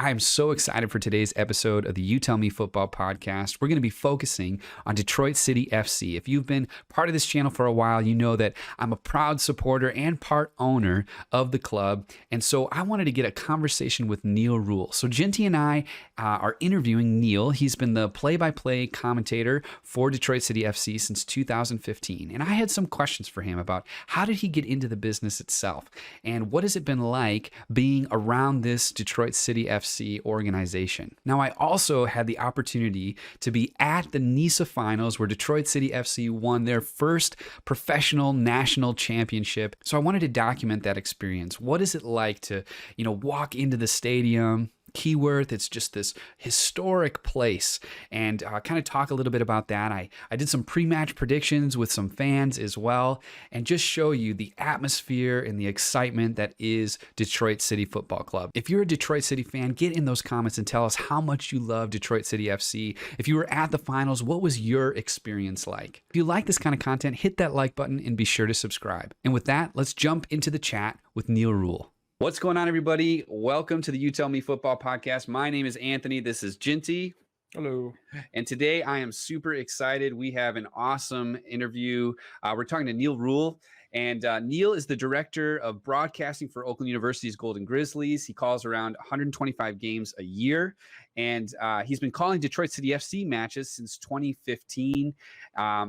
I am so excited for today's episode of the You Tell Me Football podcast. We're going to be focusing on Detroit City FC. If you've been part of this channel for a while, you know that I'm a proud supporter and part owner of the club. And so I wanted to get a conversation with Neal Ruhl. So Jinty and I are interviewing Neal. He's been the play-by-play commentator for Detroit City FC since 2015. And I had some questions for him about how did he get into the business itself and what has it been like being around this Detroit City FC organization. Now, I also had the opportunity to be at the NISA finals where Detroit City FC won their first professional national championship. So I wanted to document that experience. What is it like to, walk into the stadium? Keyworth, it's just this historic place, and kind of talk a little bit about that. I did some pre-match predictions with some fans as well, and just show you the atmosphere and the excitement that is Detroit City Football Club. If you're a Detroit City fan, get in those comments and tell us how much you love Detroit City FC. If you were at the finals, what was your experience like? If you like this kind of content, hit that like button and be sure to subscribe. And with that, let's jump into the chat with Neal Ruhl. What's going on, everybody? Welcome to the You Tell Me Football podcast. My name is Anthony. This is Jinty. Hello. And today I am super excited. We have an awesome interview. We're talking to Neal Ruhl. And Neal is the director of broadcasting for Oakland University's Golden Grizzlies. He calls around 125 games a year. And he's been calling Detroit City FC matches since 2015.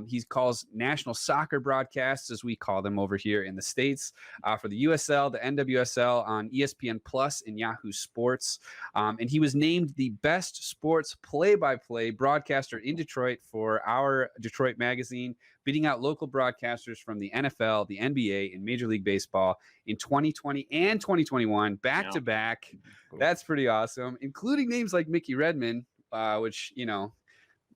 He calls national soccer broadcasts, as we call them over here in the States, for the USL, the NWSL on ESPN Plus and Yahoo Sports. And he was named the best sports play-by-play broadcaster in Detroit for our Detroit magazine, beating out local broadcasters from the NFL, the NBA, and Major League Baseball in 2020 and 2021, back to back. That's pretty awesome, including names like Mickey Redmond, which,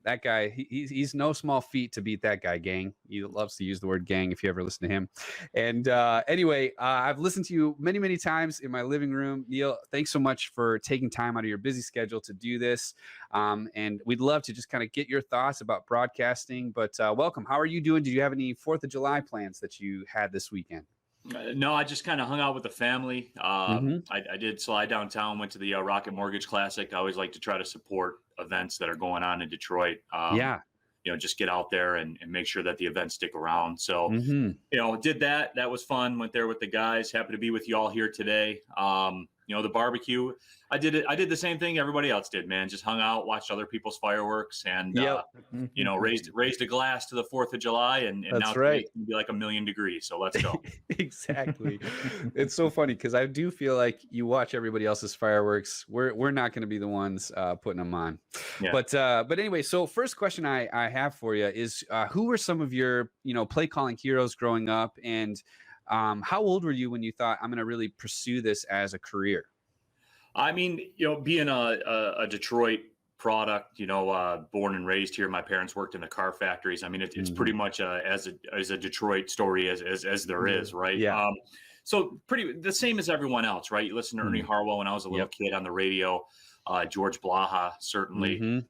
that guy, he's no small feat to beat that guy, gang. He loves to use the word gang if you ever listen to him. And anyway, I've listened to you many, many times in my living room. Neal, thanks so much for taking time out of your busy schedule to do this. And we'd love to just kind of get your thoughts about broadcasting. But welcome. How are you doing? Did you have any 4th of July plans that you had this weekend? No, I just kind of hung out with the family. I did slide downtown, went to the Rocket Mortgage Classic. I always like to try to support events that are going on in Detroit. Just get out there and make sure that the events stick around. So, did that. That was fun. Went there with the guys. Happy to be with you all here today. The barbecue, I did the same thing everybody else did, man. Just hung out, watched other people's fireworks, and raised a glass to the 4th of July, and now it's gonna be like 1,000,000 degrees. So let's go. Exactly. It's so funny because I do feel like you watch everybody else's fireworks. We're not going to be the ones putting them on. Yeah. But anyway, so first question I have for you is who were some of your play calling heroes growing up, and how old were you when you thought I'm going to really pursue this as a career? I mean, being a Detroit product, born and raised here, my parents worked in the car factories. I mean, it's pretty much as a Detroit story as there is, right? Yeah. So pretty the same as everyone else, right? You listen to Ernie Harwell when I was a little kid on the radio, George Blaha, certainly.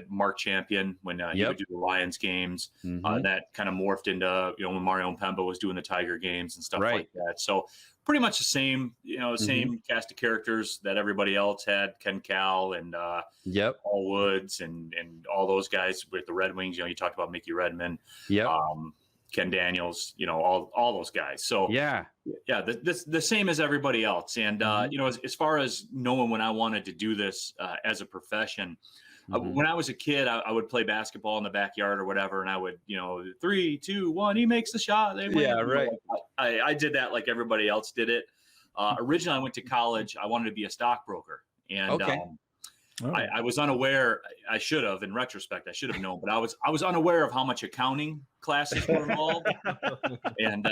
Mark Champion when he would do the Lions games. That kind of morphed into when Mario Mpemba was doing the Tiger games and stuff like that. So pretty much the same same cast of characters that everybody else had. Ken Cal and Paul Woods and all those guys with the Red Wings. You talked about Mickey Redmond, Ken Daniels, all those guys. So the same as everybody else. And as far as knowing when I wanted to do this as a profession. When I was a kid, I would play basketball in the backyard or whatever, and I would, 3, 2, 1, he makes the shot. They win. Yeah, right. I did that like everybody else did it. Originally, I went to college. I wanted to be a stockbroker, and I was unaware. I should have, in retrospect, I should have known, but I was unaware of how much accounting classes were involved, and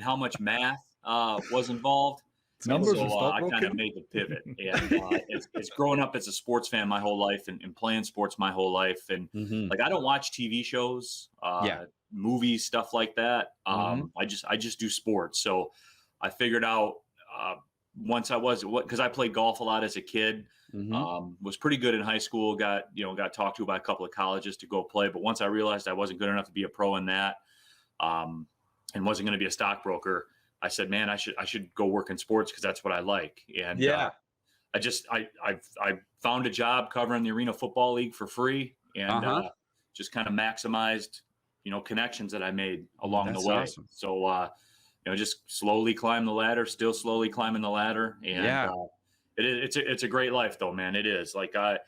how much math was involved. Numbers so I kind of made the pivot, and it's growing up as a sports fan my whole life and playing sports my whole life, and like I don't watch TV shows, movies, stuff like that. I just do sports. So I figured out once because I played golf a lot as a kid, was pretty good in high school. Got talked to by a couple of colleges to go play, but once I realized I wasn't good enough to be a pro in that, and wasn't going to be a stockbroker. I said, man, I should go work in sports because that's what I like. And I found a job covering the Arena Football League for free, and just kind of maximized, connections that I made along the way. Awesome. So, just slowly climb the ladder, still slowly climbing the ladder. And it's a great life though, man. It is. Like I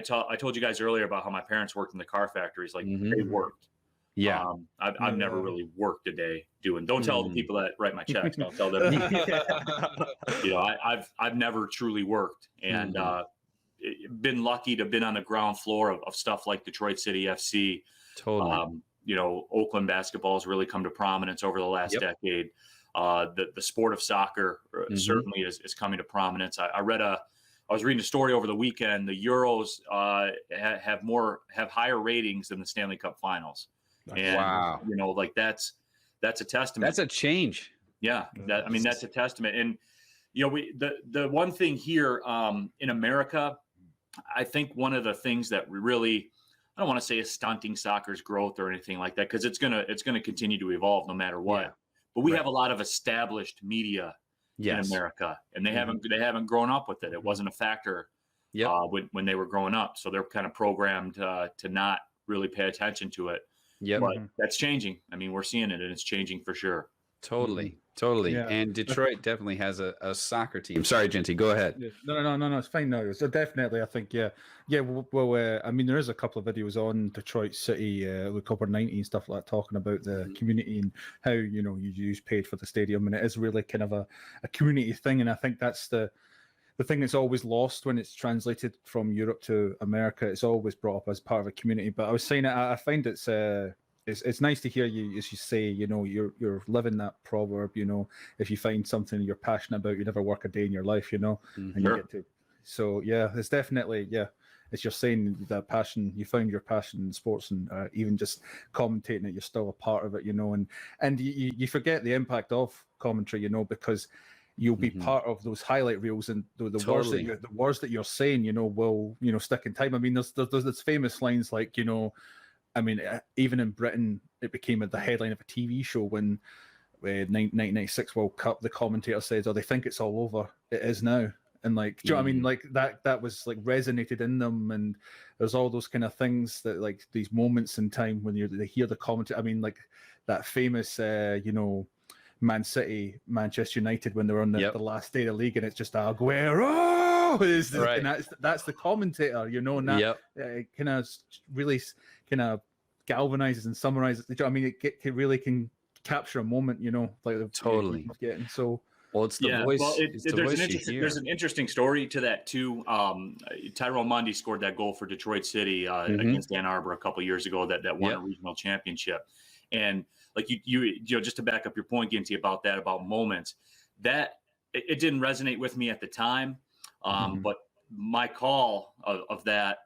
told you guys earlier about how my parents worked in the car factories. Like they worked. Yeah. I've never really worked a day doing. Don't tell the people that write my checks. Don't tell them. I've never truly worked, and been lucky to have been on the ground floor of stuff like Detroit City FC. Totally. Oakland basketball has really come to prominence over the last decade. The sport of soccer certainly is coming to prominence. I was reading a story over the weekend. The Euros have higher ratings than the Stanley Cup Finals. And, wow. That's a testament. That's a change. Yeah. That's a testament. And, the one thing here in America, I think one of the things that really, I don't want to say is stunting soccer's growth or anything like that, because it's gonna continue to evolve no matter what. Yeah. But we have a lot of established media in America, and they haven't grown up with it. It wasn't a factor when they were growing up, so they're kind of programmed to not really pay attention to it. Yeah, but that's changing. We're seeing it, and it's changing for sure. Totally. Yeah. And Detroit definitely has a soccer team. Sorry, Jinty, go ahead. Yeah. No, it's fine now. So definitely, I think, yeah. Well, there is a couple of videos on Detroit City, like over 90 and stuff like that, talking about the community and how, you use paid for the stadium, and it is really kind of a community thing. And I think that's the thing that's always lost when it's translated from Europe to America. It's always brought up as part of a community. But I was saying, I find it's nice to hear you, as you say, you're living that proverb, if you find something you're passionate about, you never work a day in your life, and you get to. So yeah, it's definitely, as you're saying, that passion, you found your passion in sports, and even just commentating it, you're still a part of it, and you forget the impact of commentary, because you'll be part of those highlight reels, and the words that you're saying, will, stick in time. There's this famous lines like, even in Britain, it became the headline of a TV show when 1996 World Cup, the commentator says, "Oh, they think it's all over. It is now." And do you know what I mean? Like that was resonated in them, and there's all those kind of things that these moments in time when they hear the commentary. That famous, Man City, Manchester United when they were on the last day of the league, and it's just Aguero and that's the commentator, and that kind of really kind of galvanizes and summarizes. It really can capture a moment, totally getting so. Well, it's the voice. Well, there's an interesting story to that too. Tyrone Mundy scored that goal for Detroit City against Ann Arbor a couple years ago that won a regional championship. And you just to back up your point, Ginty, about moments, that it didn't resonate with me at the time, but my call of that,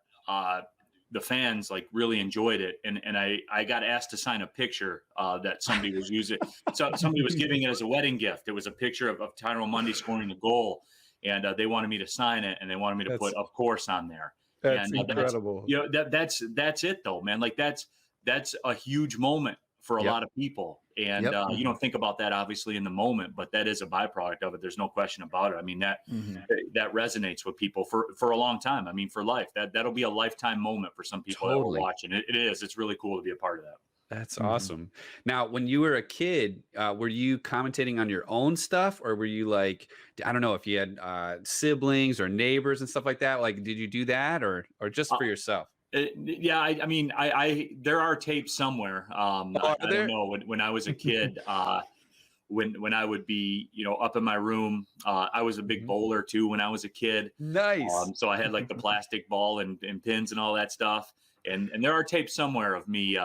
the fans really enjoyed it, and I got asked to sign a picture that somebody was using. So somebody was giving it as a wedding gift. It was a picture of Tyrone Mundy scoring the goal, and they wanted me to sign it, and they wanted me to put "of course" on there. That's incredible. That's it though, man. That's a huge moment for a lot of people. And you don't think about that obviously in the moment, but that is a byproduct of it. There's no question about it. That resonates with people for a long time. For life. That'll be a lifetime moment for some people that will watch. And it is. It's really cool to be a part of that. That's awesome. Now, when you were a kid, were you commentating on your own stuff, or were you I don't know if you had siblings or neighbors and stuff like that? Did you do that or just for yourself? There are tapes somewhere. I don't know. When I was a kid, when I would be, up in my room, I was a big bowler too when I was a kid. Nice. So I had the plastic ball and pins and all that stuff. And there are tapes somewhere of me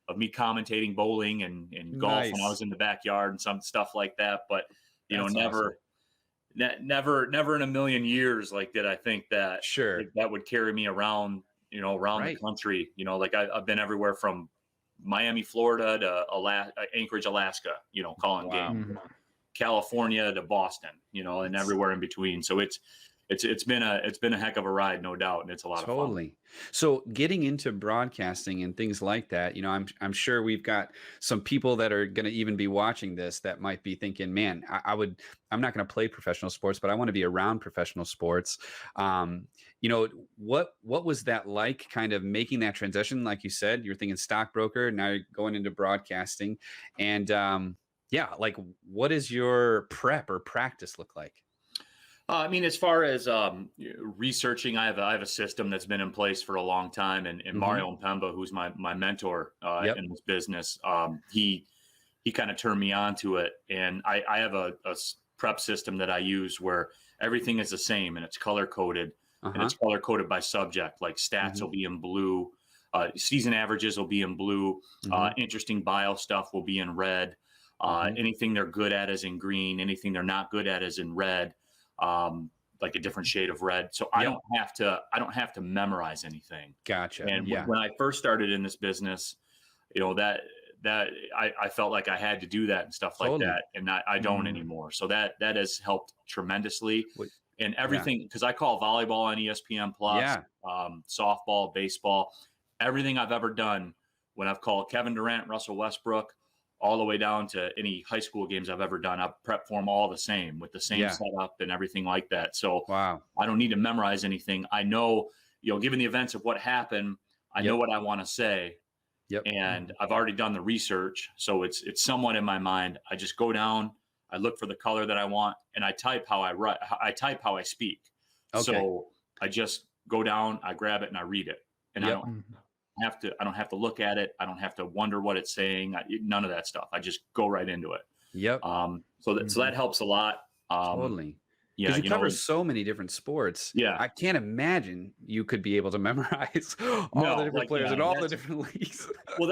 commentating bowling and golf when I was in the backyard and some stuff like that. But never in a million years did I think that that would carry me around. Around the country, I've been everywhere from Miami, Florida to Anchorage, Alaska, calling game, California to Boston, and everywhere in between. So it's been a heck of a ride, no doubt, and it's a lot of fun. Totally. So getting into broadcasting and things like that, I'm sure we've got some people that are going to even be watching this that might be thinking, man, I'm not going to play professional sports, but I want to be around professional sports. What was that like, kind of making that transition? Like you said, you're thinking stockbroker, now you're going into broadcasting, and like what is your prep or practice look like? I mean, as far as researching, I have a system that's been in place for a long time, and Mario Mpemba, who's my mentor in this business, he kind of turned me on to it, and I have a prep system that I use where everything is the same and it's color coded, and it's color coded by subject. Like stats will be in blue, season averages will be in blue, interesting bio stuff will be in red, anything they're good at is in green, anything they're not good at is in red. Like a different shade of red. So I don't have to memorize anything. Gotcha. And when I first started in this business, that I felt like I had to do that and stuff like that. And I don't anymore. So that has helped tremendously. And everything, because I call volleyball on ESPN Plus, softball, baseball, everything I've ever done when I've called Kevin Durant, Russell Westbrook, all the way down to any high school games I've ever done. I've prepped for them all the same with the same setup and everything like that. So I don't need to memorize anything. I know, given the events of what happened, I know what I want to say. And I've already done the research. So it's somewhat in my mind. I just go down, I look for the color that I want, and I type how I write. I type how I speak. Okay. So I just go down, I grab it and I read it. And I don't have to look at it. I don't have to wonder what it's saying. None of that stuff. I just go right into it. So that helps a lot. Totally. Yeah. You cover so many different sports. Yeah. I can't imagine you could be able to memorize all the different players and all the different leagues. Well,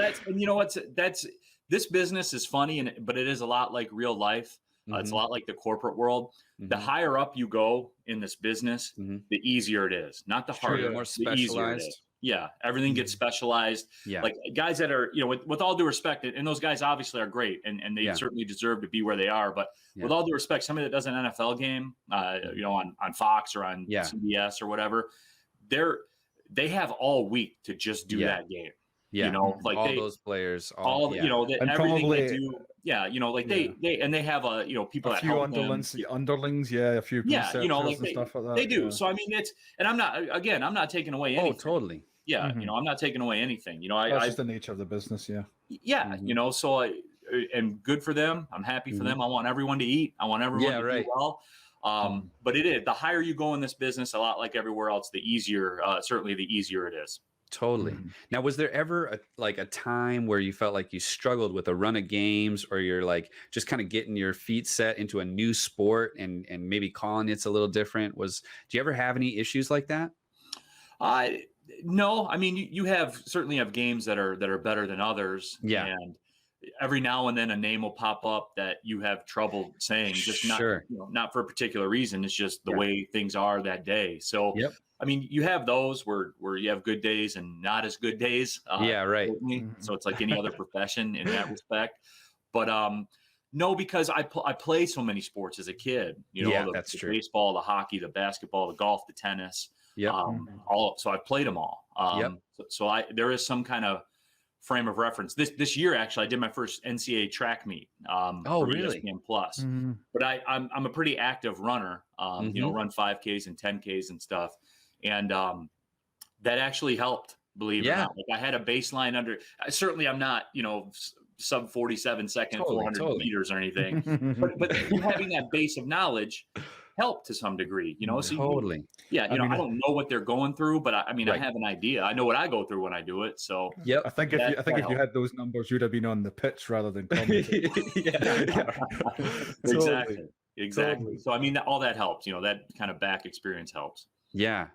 this business is funny, but it is a lot like real life. It's a lot like the corporate world. The higher up you go in this business, the easier it is. Not the harder, more the easier it is. Yeah, everything gets specialized. Yeah. Like guys that are, with all due respect, and those guys obviously are great, and they certainly deserve to be where they are. But with all due respect, somebody that does an NFL game, on Fox or on CBS or whatever, they have all week to just do that game. Yeah, like those players, everything they do. Yeah, they have people that help underlings, a few and stuff like that. They do. So I mean, and I'm not taking away anything. Oh, totally. Yeah, I'm not taking away anything. That's just the nature of the business. Yeah. So and good for them. I'm happy for them. I want everyone to eat. I want everyone to do well. But it is, the higher you go in this business, a lot like everywhere else, the easier, certainly the easier it is. Totally. Now, was there ever a time where you felt like you struggled with a run of games, or you're like just kind of getting your feet set into a new sport and maybe calling it's a little different? Do you ever have any issues like that? No. I mean, you certainly have games that are better than others. Yeah. And every now and then a name will pop up that you have trouble saying, just not for a particular reason. It's just the way things are that day. So I mean, you have those where you have good days and not as good days. So it's like any other profession in that respect. But no, because I play so many sports as a kid. That's true. Baseball, the hockey, the basketball, the golf, the tennis. So I played them all. So there is some kind of frame of reference. This year, actually, I did my first NCAA track meet. Really? ESPN Plus. But I'm a pretty active runner. Run 5Ks and 10Ks and stuff. And that actually helped, believe it or not. Like I had a baseline under. Certainly, I'm not, sub 47 second, 400 meters or anything. but having that base of knowledge helped to some degree. So I don't know what they're going through, but I have an idea. I know what I go through when I do it. So I think if you had those numbers, you'd have been on the pitch rather than commentating. Exactly. So I mean, all that helps. That kind of back experience helps. Yeah.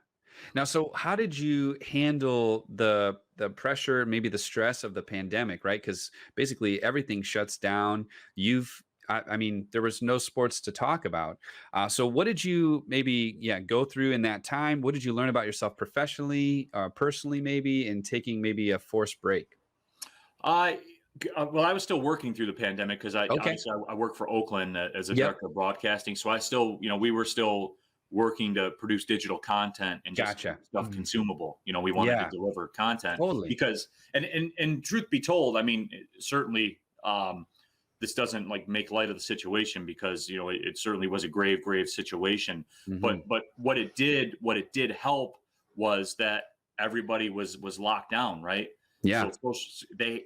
Now, so how did you handle the pressure, maybe the stress of the pandemic, right? Because basically everything shuts down. I mean, there was no sports to talk about. So what did you maybe go through in that time? What did you learn about yourself professionally, personally, maybe, in taking maybe a forced break? I was still working through the pandemic because I work for Oakland as a director of broadcasting. So I still, we were still working to produce digital content and just stuff consumable. You know, we wanted to deliver content because, and truth be told, I mean, certainly this doesn't like make light of the situation because, you know, it certainly was a grave situation. But what it did help was that everybody was locked down, right? Yeah. So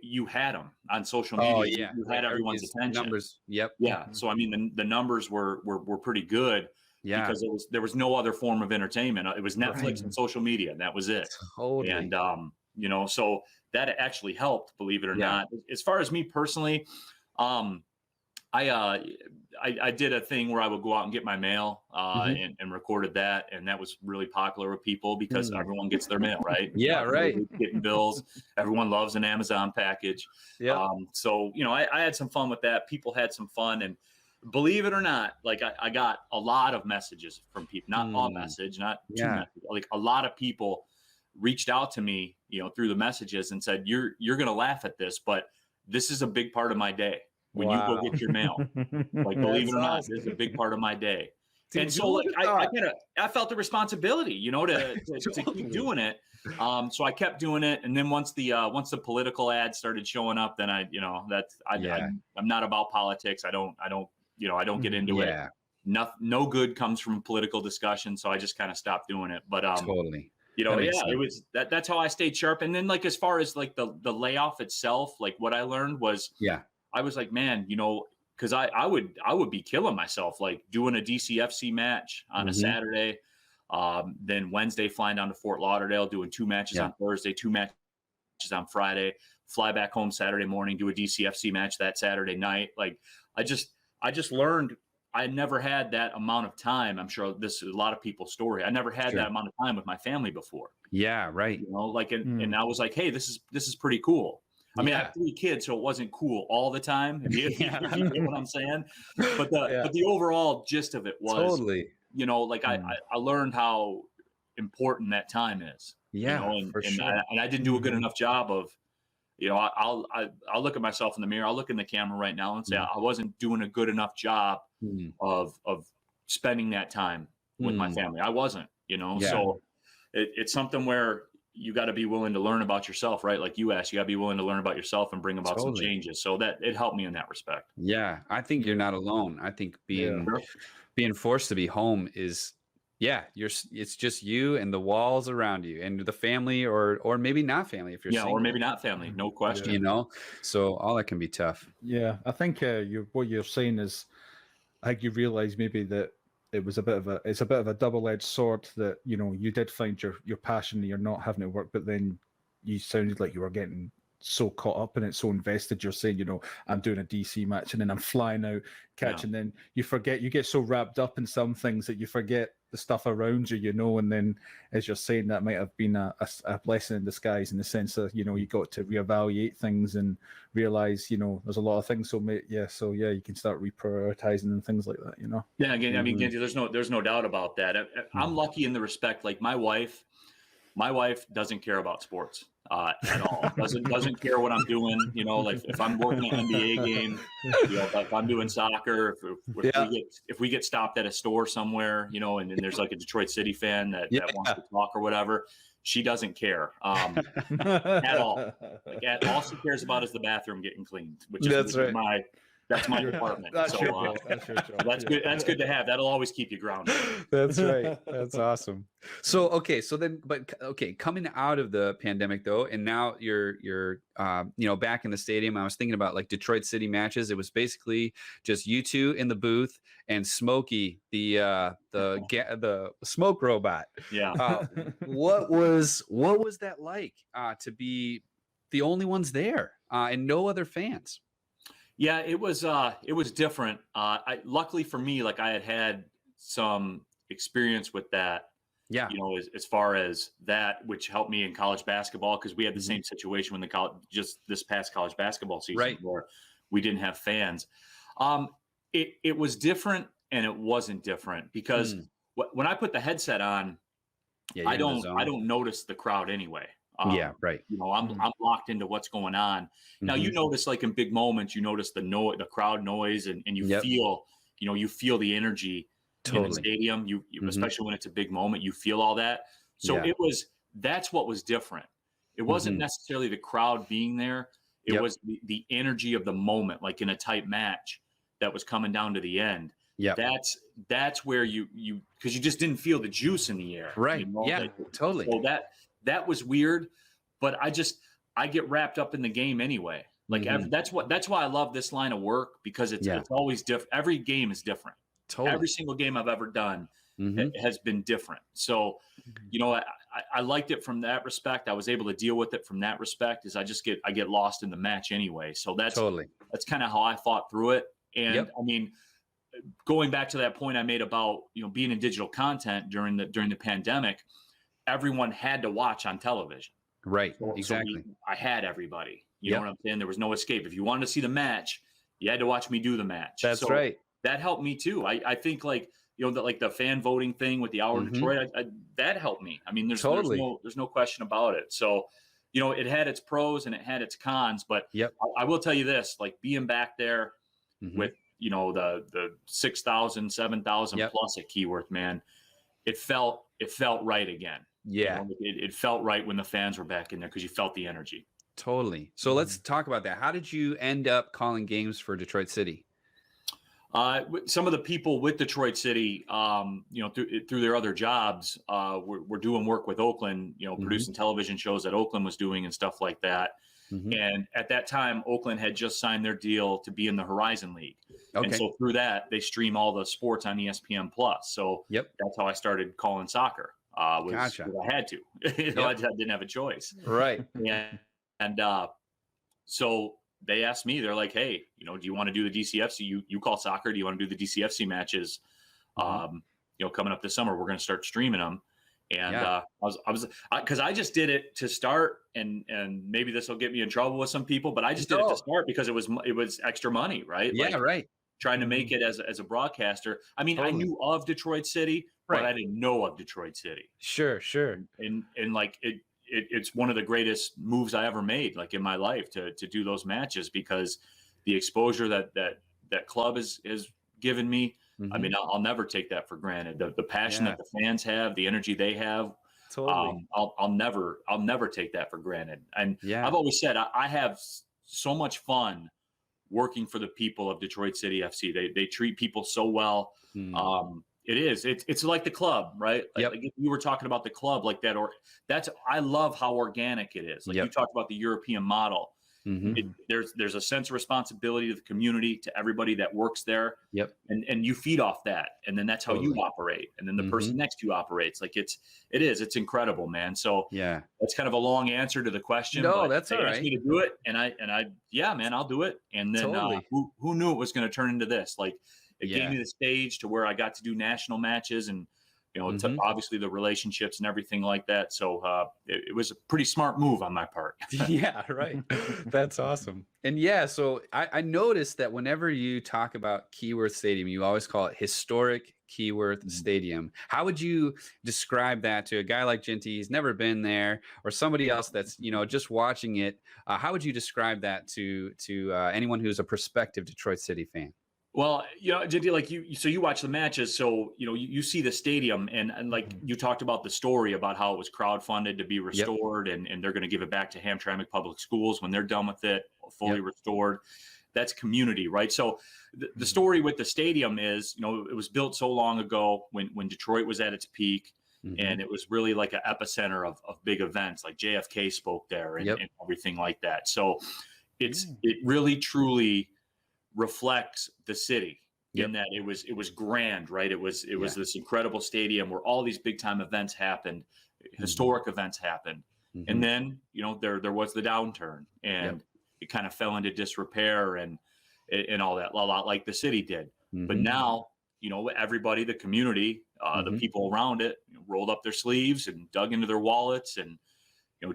you had them on social media. Oh, yeah. You had everyone's attention. Numbers. Yep. Yeah. So, I mean, the numbers were pretty good because there was no other form of entertainment. It was Netflix and social media, and that was it. Totally. And, you know, so that actually helped, believe it or not. As far as me personally, I did a thing where I would go out and get my mail and recorded that. And that was really popular with people because everyone gets their mail, right? Yeah, right. Getting bills. Everyone loves an Amazon package. Yeah. So, you know, I had some fun with that. People had some fun. And believe it or not, like I got a lot of messages from people, not all message, not two messages. Like a lot of people reached out to me, you know, through the messages and said, you're going to laugh at this, but this is a big part of my day. When you go get your mail, like believe it or not, this is a big part of my day. Dude, and so like I felt the responsibility, you know, to keep doing it. So I kept doing it. And then once the political ads started showing up, then I'm not about politics. I don't get into it. No good comes from political discussion. So I just kind of stopped doing it. But totally. You know, it was that's how I stayed sharp. And then like as far as like the layoff itself, like what I learned was I was like, man, you know, because I would be killing myself, like doing a DCFC match on a Saturday, then Wednesday flying down to Fort Lauderdale, doing 2 matches on Thursday, 2 matches on Friday, fly back home Saturday morning, do a DCFC match that Saturday night. Like I just learned I never had that amount of time. I'm sure this is a lot of people's story. I never had that amount of time with my family before. Yeah, right. You know, like and I was like, hey, this is pretty cool. I mean, I have 3 kids, so it wasn't cool all the time. You know what I'm saying? But the overall gist of it was, you know, like I learned how important that time is. Yeah, you know, for sure. And I didn't do a good enough job of, you know, I'll look at myself in the mirror. I'll look in the camera right now and say I wasn't doing a good enough job of spending that time with my family. I wasn't, you know. So it's something where you got to be willing to learn about yourself, right? Like you asked, you got to be willing to learn about yourself and bring about some changes. So that it helped me in that respect. Yeah. I think you're not alone. I think being forced to be home is, it's just you and the walls around you and the family or maybe not family if you're single. Or maybe not family. No question. You know, so all that can be tough. Yeah. I think what you're saying is, I think you realize maybe that it's a bit of a double-edged sword that, you know, you did find your passion, you're not having to work, but then you sounded like you were getting so caught up in it, so invested. You're saying, you know, I'm doing a DC match and then I'm flying out, catching, then you forget, you get so wrapped up in some things that you forget the stuff around you, you know, and then as you're saying, that might have been a blessing in disguise in the sense that, you know, you got to reevaluate things and realize, you know, there's a lot of things. So you can start reprioritizing and things like that, you know? Yeah. Again, I mean, Jinty, there's no doubt about that. I'm lucky in the respect, like my wife doesn't care about sports at all. Doesn't care what I'm doing. You know, like if I'm working an NBA game, you know, if I'm doing soccer, if we get stopped at a store somewhere, you know, and then there's like a Detroit City fan that wants to talk or whatever, she doesn't care at all. Like all she cares about is the bathroom getting cleaned, which is that's my department. That's your job. That's good. That's good to have. That'll always keep you grounded. That's right. That's awesome. So coming out of the pandemic though, and now you're you know, back in the stadium. I was thinking about like Detroit City matches. It was basically just you two in the booth and Smokey, the smoke robot. Yeah. What was that like to be the only ones there and no other fans? Yeah, it was different. Luckily for me, like I had some experience with that. Yeah. You know, as far as that, which helped me in college basketball, because we had the same situation when just this past college basketball season where we didn't have fans. It was different and it wasn't different because when I put the headset on, I don't notice the crowd anyway. Yeah, right. You know, I'm locked into what's going on. Now you notice, like in big moments, you notice the crowd noise, and you feel, you know, you feel the energy. in the stadium. You especially when it's a big moment, you feel all that. So that's what was different. It wasn't necessarily the crowd being there. It was the energy of the moment, like in a tight match that was coming down to the end. Yeah. That's where you because you just didn't feel the juice in the air. Right. You know? Yeah, totally. So that was weird, but I get wrapped up in the game anyway. Like that's why I love this line of work, because it's always different. Every game is different. Totally. Every single game I've ever done has been different. So, I liked it from that respect. I was able to deal with it from that respect, is I get lost in the match anyway. So that's kind of how I fought through it. And I mean, going back to that point I made about, being in digital content during the pandemic, everyone had to watch on television. Right. Exactly. So I had everybody. You know what I'm saying? There was no escape. If you wanted to see the match, you had to watch me do the match. That's right. That helped me too. I think the fan voting thing with the Hour of Detroit, that helped me. I mean, there's no question about it. So, it had its pros and it had its cons, but I will tell you this, like being back there with, the 6,000, 7,000 plus at Keyworth, man, it felt right again. Yeah. It felt right when the fans were back in there, because you felt the energy. Totally. So let's talk about that. How did you end up calling games for Detroit City? Some of the people with Detroit City, through their other jobs, were doing work with Oakland, producing television shows that Oakland was doing and stuff like that. And at that time, Oakland had just signed their deal to be in the Horizon League. Okay. And so through that, they stream all the sports on ESPN Plus. So that's how I started calling soccer. Gotcha. I had to, I didn't have a choice. Right. And so they asked me, they're like, hey, do you want to do the DCFC? You call soccer. Do you want to do the DCFC matches? Coming up this summer, we're going to start streaming them. And because I just did it to start, and maybe this will get me in trouble with some people, but I just did it to start because it was extra money, right? Yeah, right. Trying to make it as a broadcaster. I mean, I knew of Detroit City, but I didn't know of Detroit City. Sure. And like it's one of the greatest moves I ever made, like in my life, to do those matches, because the exposure that club has given me. I mean, I'll never take that for granted. The passion that the fans have, the energy they have. Totally. I'll never take that for granted. And I've always said I have so much fun working for the people of Detroit City FC. They treat people so well. It's like the club, right? Like you were talking about the club like that, I love how organic it is. Like you talked about the European model. There's a sense of responsibility to the community, to everybody that works there. And you feed off that, and then that's how you operate, and then the person next to you operates. Like it's incredible, man. So that's kind of a long answer to the question. No, that's all right. They asked me to do it, and I man, I'll do it. And then who knew it was going to turn into this? Like it gave me the stage to where I got to do national matches, and obviously the relationships and everything like that. So it was a pretty smart move on my part. Yeah, right. That's awesome. And so I noticed that whenever you talk about Keyworth Stadium, you always call it historic Keyworth Stadium. How would you describe that to a guy like Jinty? He's never been there, or somebody else that's, just watching it. How would you describe that to anyone who's a prospective Detroit City fan? Well, Jinty, like you watch the matches, so you see the stadium, and like you talked about the story about how it was crowdfunded to be restored, and they're going to give it back to Hamtramck Public Schools when they're done with it, fully restored. That's community, right? So the story with the stadium is, it was built so long ago when Detroit was at its peak, and it was really like an epicenter of big events, like JFK spoke there and everything like that. So it really truly reflects the city in that it was grand, right? It was this incredible stadium where all these big time events happened, historic events happened, and then there was the downturn, and it kind of fell into disrepair and all that, a lot like the city did. But now everybody, the community, the people around it, rolled up their sleeves and dug into their wallets and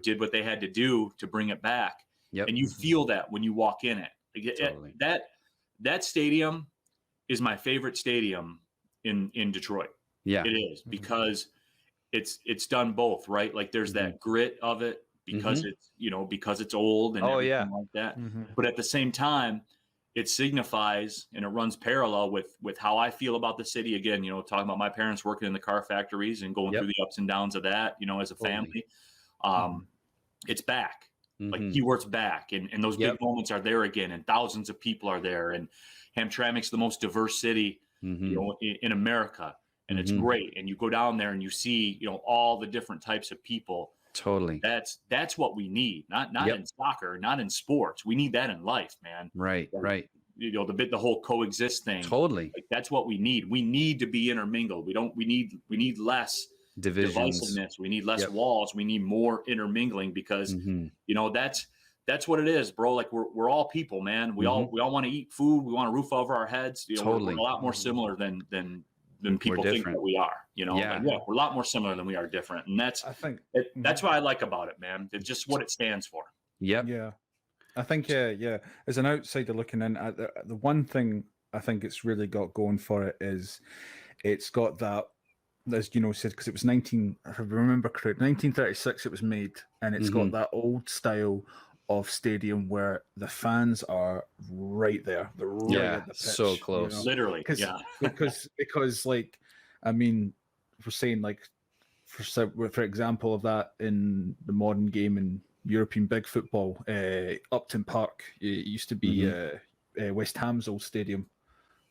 did what they had to do to bring it back. And you feel that when you walk in it. Totally. That stadium is my favorite stadium in Detroit. Yeah, it is, because it's done both, right? Like there's that grit of it because it's because it's old and everything like that. But at the same time, it signifies and it runs parallel with how I feel about the city. Again, talking about my parents working in the car factories and going through the ups and downs of that, as a family. It's back. Like Keyworth's back, and those big moments are there again, and thousands of people are there, and Hamtramck's the most diverse city in America, and it's great. And you go down there and you see all the different types of people. Totally. That's what we need. Not in soccer, not in sports. We need that in life, man. Right. The whole coexist thing. Totally. Like, that's what we need. We need to be intermingled. We need less divisions. Divisiveness. We need less walls. We need more intermingling, because that's what it is, bro. Like, we're all people, man. We all want to eat food. We want a roof over our heads. Totally. We're a lot more similar than people think that we are. We're a lot more similar than we are different, and that's what I like about it, man. It's just what it stands for. Yeah. I think as an outsider looking in, the one thing I think it's really got going for it is it's got that, as said, because it was if I remember correct, 1936 it was made, and it's got that old style of stadium where the fans are right there. They're right at the pitch, so close. Literally. Because like, I mean, we're saying, like, for example of that in the modern game in European big football, Upton Park, it used to be West Ham's old stadium.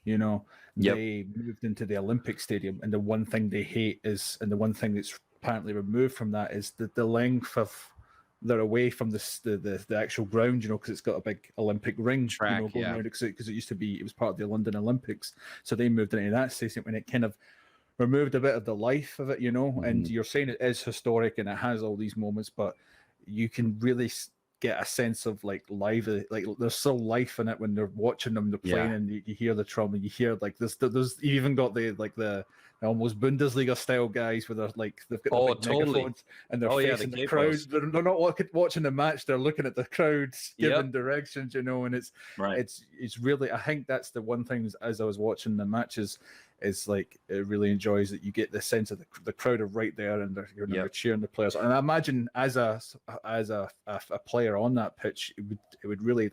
They moved into the Olympic Stadium, and the one thing they hate is, and the one thing that's apparently removed from that, is the length of they're away from the actual ground, because it's got a big Olympic ring track, going around, because it was part of the London Olympics. So they moved into that stadium, and it kind of removed a bit of the life of it, and you're saying it is historic and it has all these moments, but you can really get a sense of like live, like there's still life in it when they're watching them, they're playing, and you hear the drum, and you hear like there's you even got the almost Bundesliga style guys where they've got the big megaphones, and they're facing the crowd. They're not watching the match, they're looking at the crowds giving directions, and it's really, I think that's the one thing as I was watching the matches, is like it really enjoys that you get the sense of the crowd are right there, and they're cheering the players. And I imagine as a player on that pitch, it would really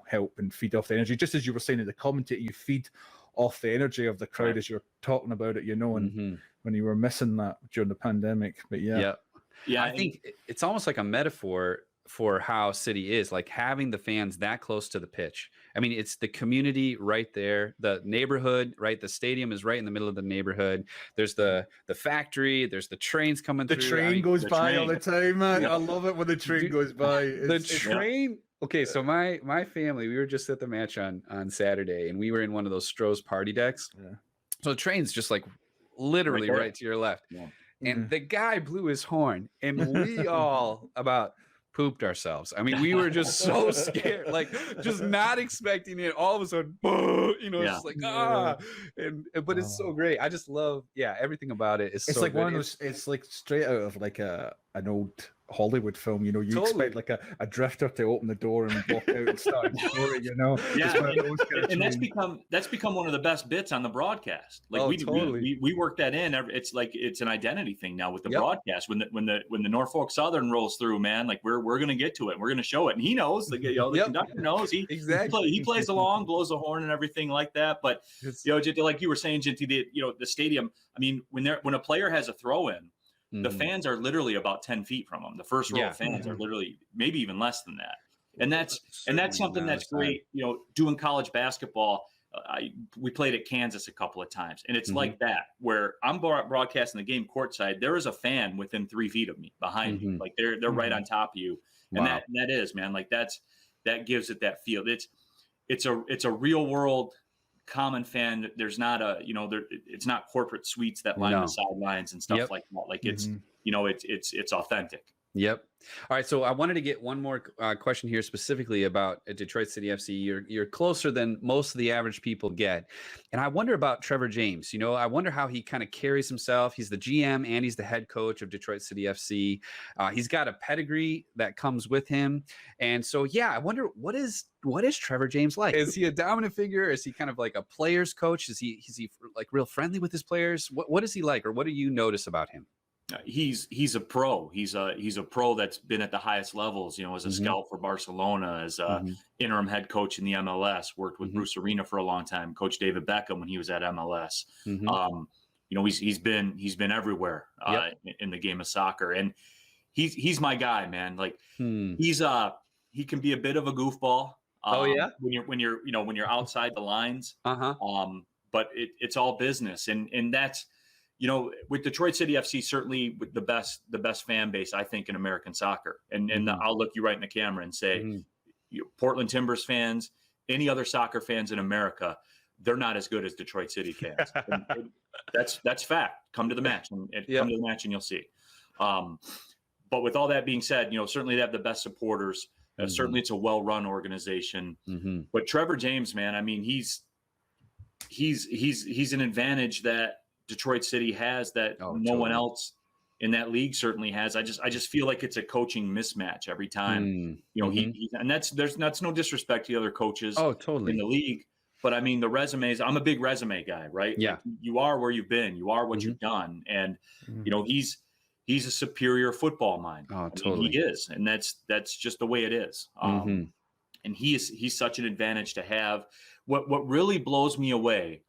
help and feed off the energy, just as you were saying in the commentator, you feed off the energy of the crowd as you're talking about it, and when you were missing that during the pandemic. But I think it's almost like a metaphor for how City is, like having the fans that close to the pitch. I mean, it's the community right there, the neighborhood, right? The stadium is right in the middle of the neighborhood. There's the factory, there's the trains coming through. The train goes by all the time, man. I love it when the train goes by. The train. Okay, so my family, we were just at the match on Saturday, and we were in one of those Stroh's party decks. Yeah. So the train's just like literally right to your left. Yeah. And the guy blew his horn, and we all about pooped ourselves. I mean, we were just so scared, like just not expecting it. All of a sudden, just like but it's so great. I just love everything about it. It's so like good. One of those. It's like straight out of like an old Hollywood film. You expect like a drifter to open the door and walk out and start a story. And that's become one of the best bits on the broadcast. Like we work that in. It's like it's an identity thing now with the broadcast. When the Norfolk Southern rolls through, man, like we're gonna get to it. We're gonna show it, and he knows. The conductor knows. He plays along, blows the horn, and everything like that. But like you were saying, Jinty, the stadium. I mean, when a player has a throw in, the fans are literally about 10 feet from them. The first row of fans are literally maybe even less than that. And that's something that's great. Doing college basketball, we played at Kansas a couple of times, and it's like that, where I'm broadcasting the game courtside. There is a fan within 3 feet of me, behind me, like they're right on top of you. And that is, man, like that gives it that feel. It's a real world common fan. There's not it's not corporate suites that line the sidelines and stuff like that. Like it's it's authentic. Yep. All right. So I wanted to get one more question here specifically about Detroit City FC. You're closer than most of the average people get. And I wonder about Trevor James. I wonder how he kind of carries himself. He's the GM and he's the head coach of Detroit City FC. He's got a pedigree that comes with him. And so, I wonder what is Trevor James like? Is he a dominant figure? Is he kind of like a player's coach? Is he like real friendly with his players? What is he like? Or what do you notice about him? He's a pro. He's a pro that's been at the highest levels. As a scout for Barcelona, as a interim head coach in the MLS. Worked with Bruce Arena for a long time. Coach David Beckham when he was at MLS. He's been everywhere in the game of soccer, and he's my guy, man. Like he can be a bit of a goofball. When you're outside the lines. But it's all business, and that's. With Detroit City FC, certainly with the best fan base, I think, in American soccer. And I'll look you right in the camera and say, Portland Timbers fans, any other soccer fans in America, they're not as good as Detroit City fans. That's fact. Come to the match, come to the match, and you'll see. But with all that being said, certainly they have the best supporters. Certainly, it's a well-run organization. But Trevor James, man, I mean, he's an advantage that Detroit City has that no one else in that league certainly has. I just feel like it's a coaching mismatch every time. And that's no disrespect to the other coaches in the league, but I mean the resumes. I'm a big resume guy, right? Yeah, like, you are where you've been, you are what you've done, and he's a superior football mind. He is, and that's just the way it is. And he's such an advantage to have. What really blows me away.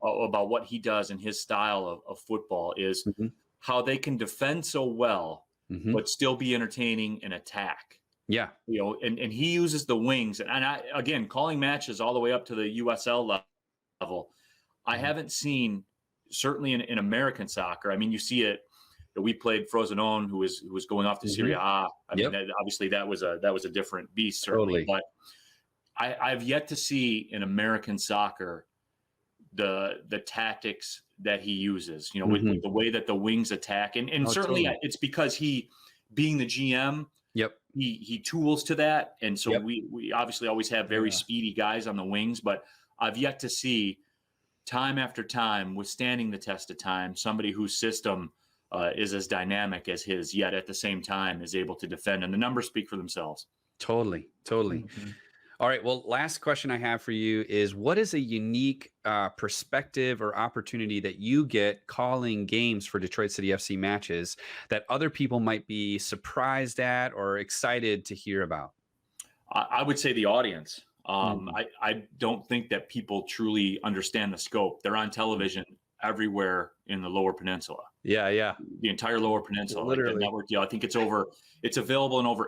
About what he does and his style of football is how they can defend so well, but still be entertaining and attack. Yeah. And he uses the wings. And again, calling matches all the way up to the USL level, I haven't seen, certainly in American soccer. I mean, you see it. We played Frosinone, who was going off to Serie A. I mean, obviously that was a different beast, certainly. But I've yet to see in American soccer the tactics that he uses, with the way that the wings attack. And certainly it's because he, being the GM, he tools to that. And so we obviously always have very speedy guys on the wings, but I've yet to see time after time, withstanding the test of time, somebody whose system is as dynamic as his, yet at the same time is able to defend. And the numbers speak for themselves. Totally. All right. Well, last question I have for you is, what is a unique perspective or opportunity that you get calling games for Detroit City FC matches that other people might be surprised at or excited to hear about? I would say the audience. I don't think that people truly understand the scope. They're on television everywhere in the Lower Peninsula. The entire Lower Peninsula. Literally. Like the network deal. I think it's available in over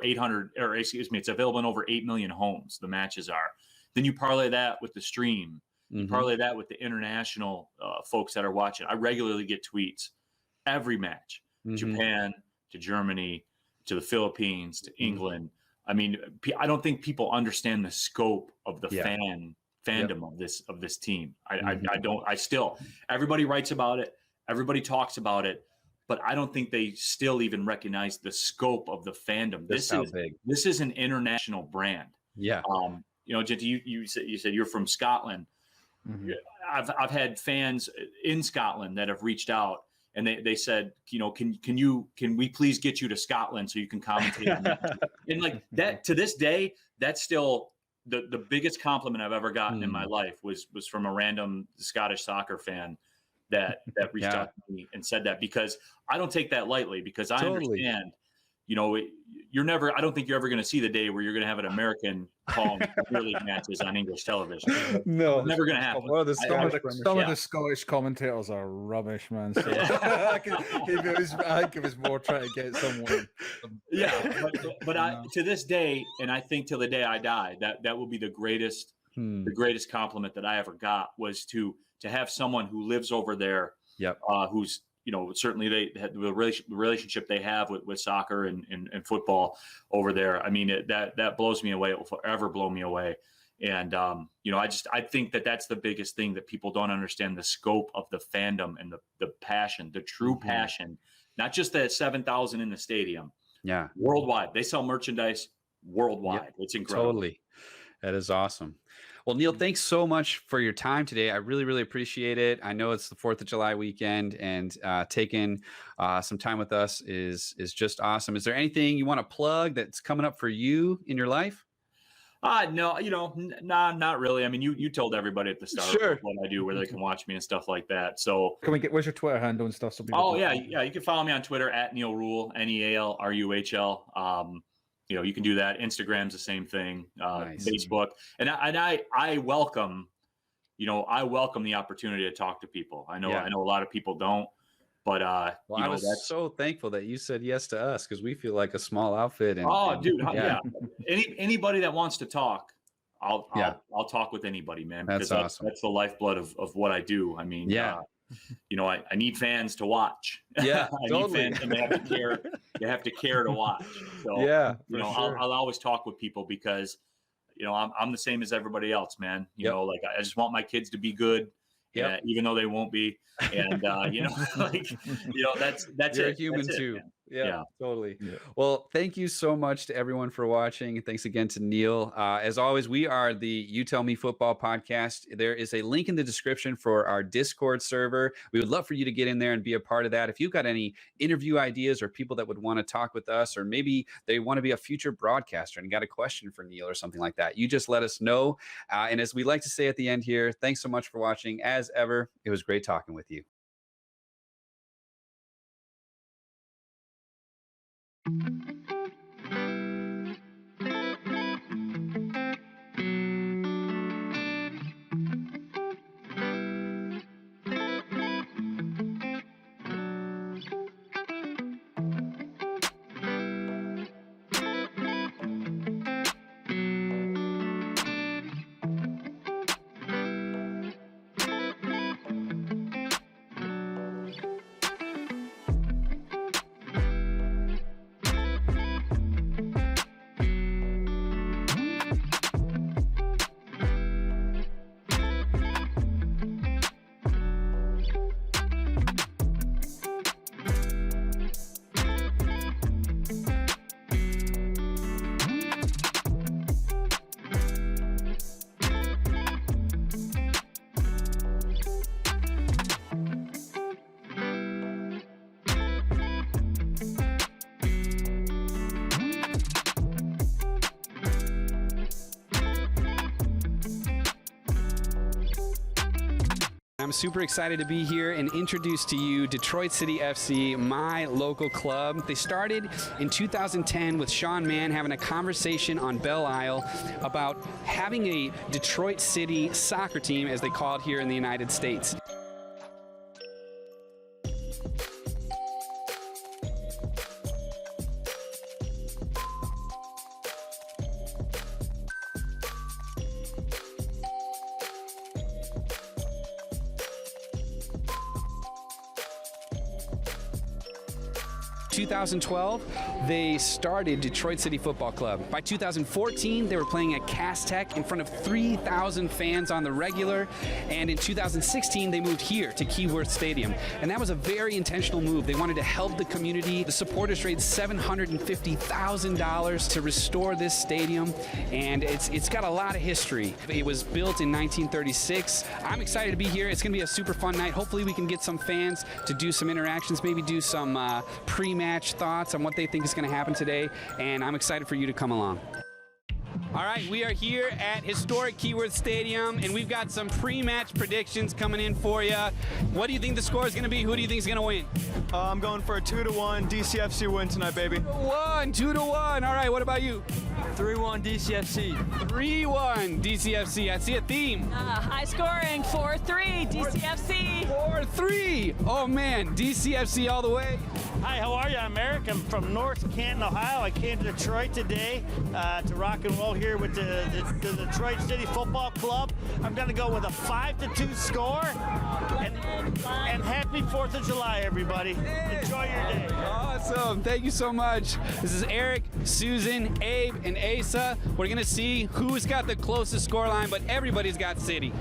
8 million homes. The matches are. Then you parlay that with the stream. You parlay that with the international folks that are watching. I regularly get tweets every match, Japan to Germany to the Philippines to England. I mean, I don't think people understand the scope of the fandom of this team. I still, everybody writes about it. Everybody talks about it, but I don't think they still even recognize the scope of the fandom. This is an international brand. Jinty, you said you're from Scotland. I've had fans in Scotland that have reached out and they said, can we please get you to Scotland so you can commentate on that? And like that, to this day, that's still the biggest compliment I've ever gotten in my life was from a random Scottish soccer fan that reached out to me and said that, because I don't take that lightly, because I understand, I don't think you're ever going to see the day where you're going to have an American calling Premier League matches on English television. No, it's never going to happen. Well, some of the Scottish commentators are rubbish, man. So I think it was more trying to get someone. But to this day, and I think till the day I die, that will be the greatest compliment that I ever got, was to have someone who lives over there, who's certainly they had the relationship they have with soccer and football over there. I mean, that blows me away. It will forever blow me away. And, I think that's the biggest thing, that people don't understand the scope of the fandom and the passion, the true passion, not just the 7,000 in the stadium. Worldwide. They sell merchandise worldwide. It's incredible. Totally. That is awesome. Well, Neal, thanks so much for your time today. I really, really appreciate it. I know it's the 4th of July weekend, and taking some time with us is just awesome. Is there anything you want to plug that's coming up for you in your life? No, not really. I mean, you told everybody at the start what I do, where they can watch me and stuff like that. So where's your Twitter handle and stuff? Yeah. You can follow me on Twitter at Neal Ruhl, NEALRUHL. You can do that. Instagram's the same thing. Nice. Facebook, and I welcome, the opportunity to talk to people. I know a lot of people don't. But I was so thankful that you said yes to us, because we feel like a small outfit. Dude, yeah. Anybody that wants to talk, I'll talk with anybody, man. That's awesome. That's the lifeblood of what I do. I mean, I need fans to watch. Yeah, totally. Need fans, and they have to care. They have to care to watch. So I'll always talk with people, because I'm the same as everybody else, man. Like, I just want my kids to be good. Yeah, even though they won't be, and that's You're a human too. Yeah, totally. Yeah. Well, thank you so much to everyone for watching, and thanks again to Neal. As always, we are the You Tell Me Football podcast. There is a link in the description for our Discord server. We would love for you to get in there and be a part of that. If you've got any interview ideas or people that would want to talk with us, or maybe they want to be a future broadcaster and got a question for Neal or something like that, you just let us know. And as we like to say at the end here, thanks so much for watching. As ever, it was great talking with you. I'm super excited to be here and introduce to you Detroit City FC, my local club. They started in 2010 with Sean Mann having a conversation on Belle Isle about having a Detroit City soccer team, as they call it here in the United States. In 2012, they started Detroit City Football Club. By 2014, they were playing at Cass Tech in front of 3,000 fans on the regular. And in 2016, they moved here to Keyworth Stadium. And that was a very intentional move. They wanted to help the community. The supporters raised $750,000 to restore this stadium. And it's got a lot of history. It was built in 1936. I'm excited to be here. It's going to be a super fun night. Hopefully we can get some fans to do some interactions, maybe do some pre-match thoughts on what they think is going to happen today, and I'm excited for you to come along. All right, we are here at historic Keyworth Stadium, and we've got some pre-match predictions coming in for you. What do you think the score is going to be? Who do you think is going to win? I'm going for a 2-1 DCFC win tonight, baby. 2-1. All right, what about you? 3-1 DCFC. 3-1 DCFC. I see a theme. High scoring, 4-3 DCFC. 4-3. Oh man, DCFC all the way. Hi, how are you? I'm Eric. I'm from North Canton, Ohio. I came to Detroit today to rock and roll here with the Detroit City Football Club. I'm going to go with a 5-2 score. And happy 4th of July, everybody. Enjoy your day. Awesome. Thank you so much. This is Eric, Susan, Abe, and Asa. We're going to see who's got the closest scoreline, but everybody's got City.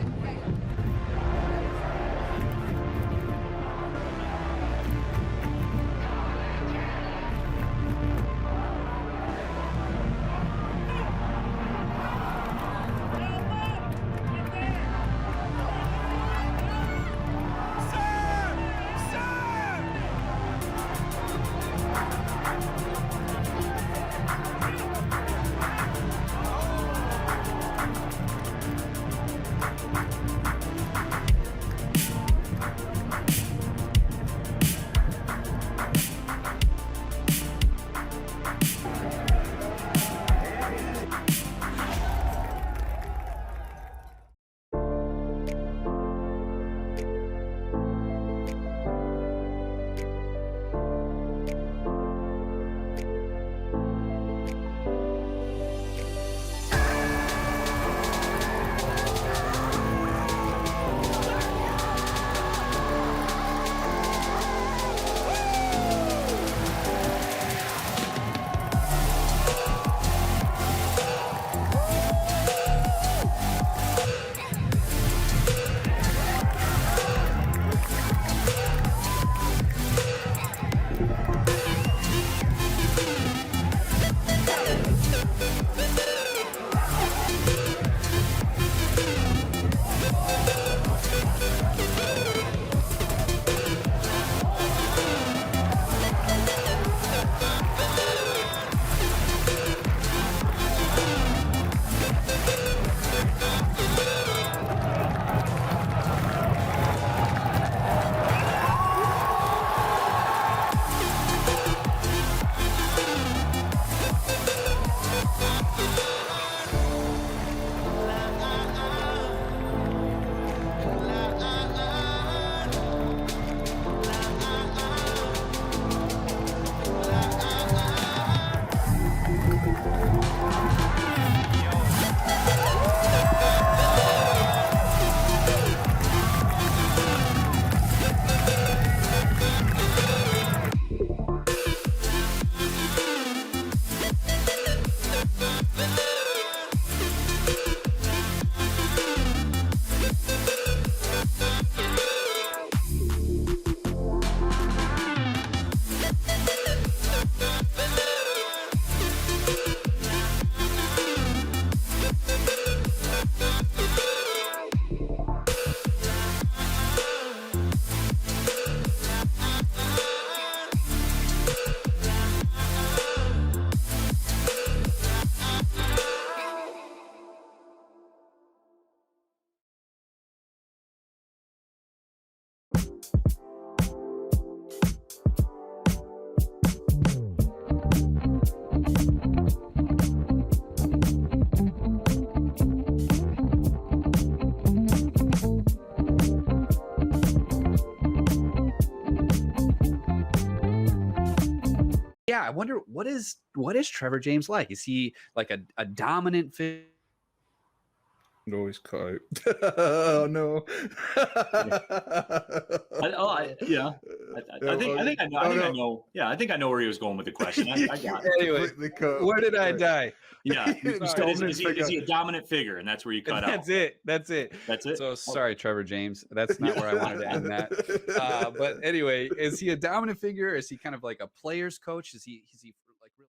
yeah, I wonder what is Trevor James like? Is he like a dominant figure? No, he's cut out. Oh no! I think I know where he was going with the question. I got it. Anyway, where did I die? Yeah, is he a dominant figure, and that's where you cut out. That's it. So sorry, Trevor James. That's not where I wanted to end that. But anyway, is he a dominant figure? Is he kind of like a player's coach? Is he